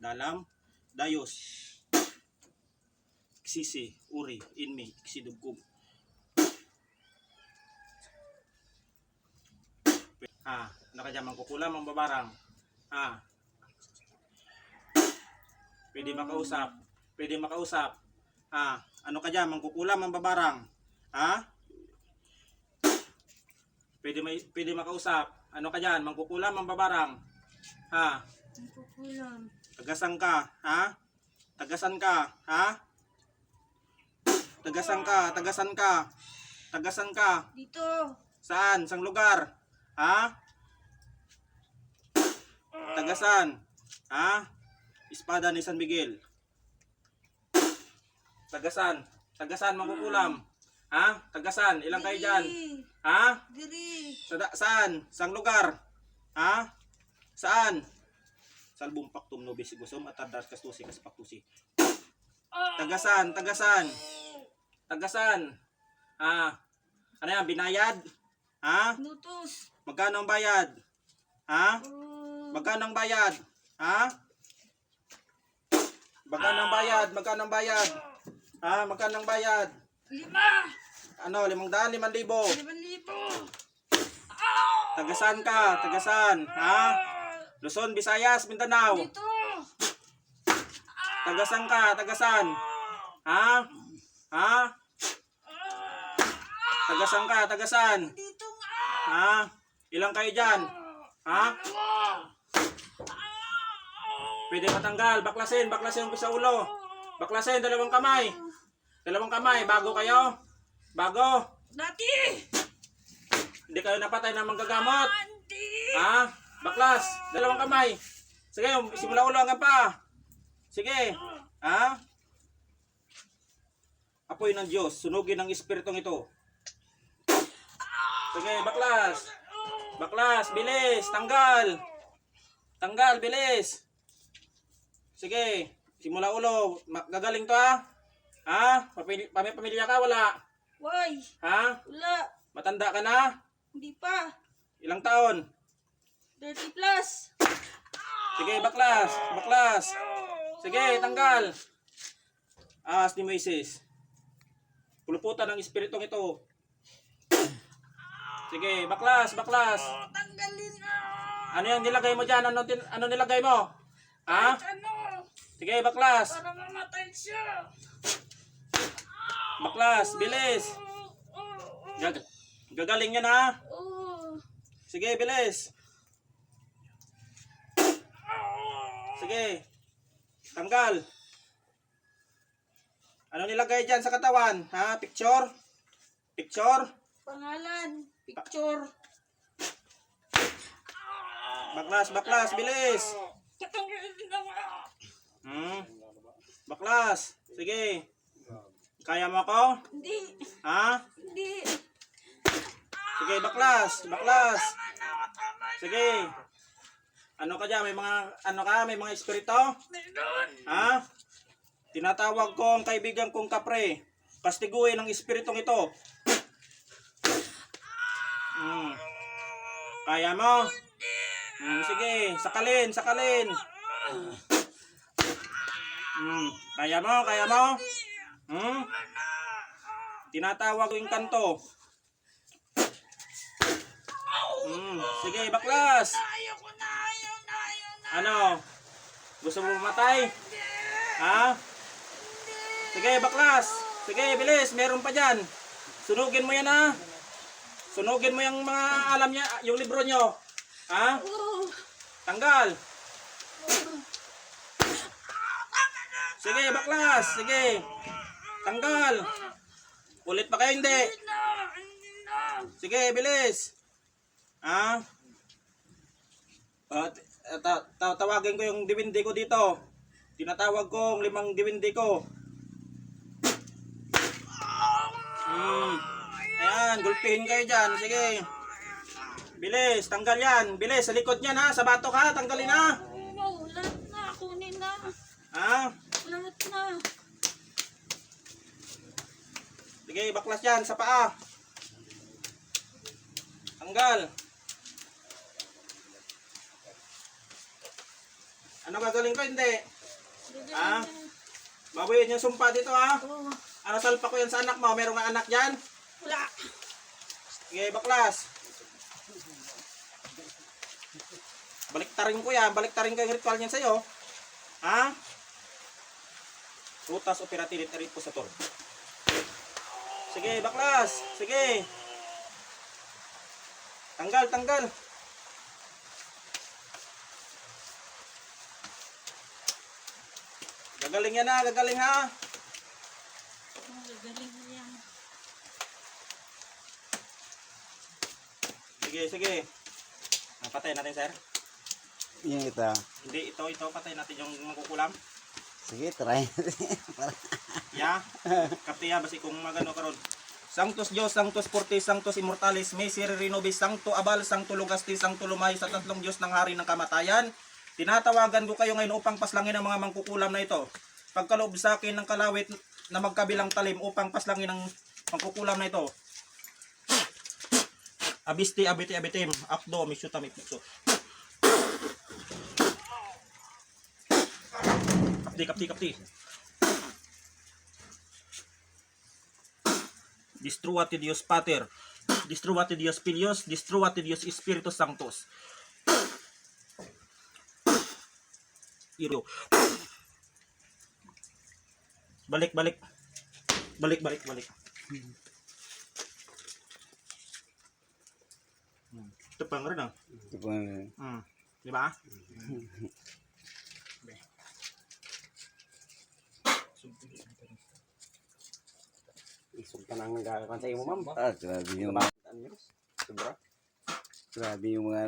dalam, dayos, sisi, uri, inmi, sidugkub. Ano ka dyan, mangkukulam ang babarang. Pwede makausap. Pwede makausap. Ano ka dyan, mangkukulam ang babarang. Pwede makausap. Ano ka dyan, mangkukulam ang babarang. Mangkukulam. Tagasan ka, Tagasan ka, Tagasan ka, tagasan ka. Tagasan ka. Dito. Saan? Sang lugar? Tagasan. Espada ni San Miguel. Tagasan. Tagasan, mangkukulam. Tagasan. Ilang kayo dyan? Diri. Saan? Sang lugar? Saan? Salbong paktum nobis gusum at tardas kastusi kaspaktusi. Tagasan, tagasan. Tagasan. Ano yan, binayad? Nutos. Magkano ang bayad? Magkano ang bayad? Magkano ang bayad? Magkano ang bayad? Magkano ang bayad? 5. Ano, 500, 5,000. 5,000. Tagasan ka, tagasan. Luzon, Visayas, Mindanao. Dito. Tagasan ka, tagasan. Tagasan ka, tagasan. Dito nga. Ilang kayo dyan? Pwede matanggal, baklasin, baklasin ko sa ulo. Baklasin, dalawang kamay. Dalawang kamay, bago kayo? Bago? Dati. Hindi kayo napatay na manggagamot? Hindi. Baklas, dalawang kamay. Sige, simula ulo hanggang pa. Sige. Apoy ng Diyos, sunugin ang espiritong ito. Sige, baklas. Baklas, bilis, tanggal. Tanggal, bilis. Sige, simula ulo. Gagaling to Pamilya ka, wala? Why? Wala. Matanda ka na? Hindi pa. Ilang taon? 30 plus. Sige, baklas. Baklas. Sige, tanggal. Ahas ni Moises. Puluputan ng espiritong ito. Sige, baklas, baklas. Tanggalin na. Ano yung nilagay mo dyan? Ano nilagay mo? Ano? Sige, baklas. Para mamatay siya. Baklas, bilis. Gagaling yan Sige, bilis. Sige. Tanggal. Ano nilagay dyan sa katawan? Picture? Picture? Pangalan. Picture. Baklas, baklas, bilis. Tatanggalin na nga. Baklas. Sige. Kaya mo ako? Hindi. Hindi. Sige, baklas. Baklas. Sige. Ano ka dyan? May mga espiritu? Meron. Tinatawag ko ang kaibigan kong kapre. Kastiguin ang espiritong ito. Kaya mo? Sige, sakalin, sakalin. Kaya mo, kaya mo? Tinatawag ko yung kanto. Sige, baklas. Ayoko na. Ano? Gusto mo mamatay? Sige, baklas. Sige, bilis. Meron pa dyan. Sunugin mo yan Sunugin mo yung mga alam niya, yung libro nyo. Tanggal. Sige, baklas. Sige. Tanggal. Ulit pa kayo, hindi. Sige, bilis. Tawagin ko yung diwindi ko dito. Tinatawag ko ang 5 diwindi ko. Ayan, gulpihin kayo dyan. Sige. Bilis, tanggal yan. Bilis, sa likod niyan sa batok tanggalin Lahat na, kunin na. Lahat na. Sige, baklas yan sa paa. Tanggal. Ano gagawin ko? Hindi. Ha? Babayin yung sumpa dito ha. Oo. Ano salpa ko yan sa anak mo? Merong nga anak dyan? Wala. Sige, baklas. Baliktarin ko yan. Baliktarin ko yung ritual niyan sa'yo. Ha? Rutas operatinit reposator. Sige, baklas. Sige. Tanggal, tanggal. Gagaling yan ha, gagaling ha. Galing na yan. Sige, sige. Patay natin, sir. Yung ito. Hindi, ito. Patay natin yung makukulam. Sige, try. Ya. Kapti ya, basi kung magano karon. Sanctus Dios, Sanctus Fortis, Sanctus Immortalis, Miserere Nobis, Sancto Abal, Sancto Lugastis, Sancto Lumay, sa tatlong Diyos ng hari ng kamatayan. Tinatawagan ko kayo ngayon upang paslangin ang mga mangkukulam na ito. Pagkaloob sa akin ng kalawit na magkabilang talim upang paslangin ang mangkukulam na ito. Abisti, abiti, abitim, akdo, misyuta, mikso. Kapti. Distruate Dios Pater, distruate Dios Filios, distruate Dios Spiritus Sanctus. Iro. Balik. Ito pang rin ah. Ito po. Di ba? Isog ka nang nagkakakan sa iyo, ma'am. Grabe yung mga... Sobra. Grabe yung mga...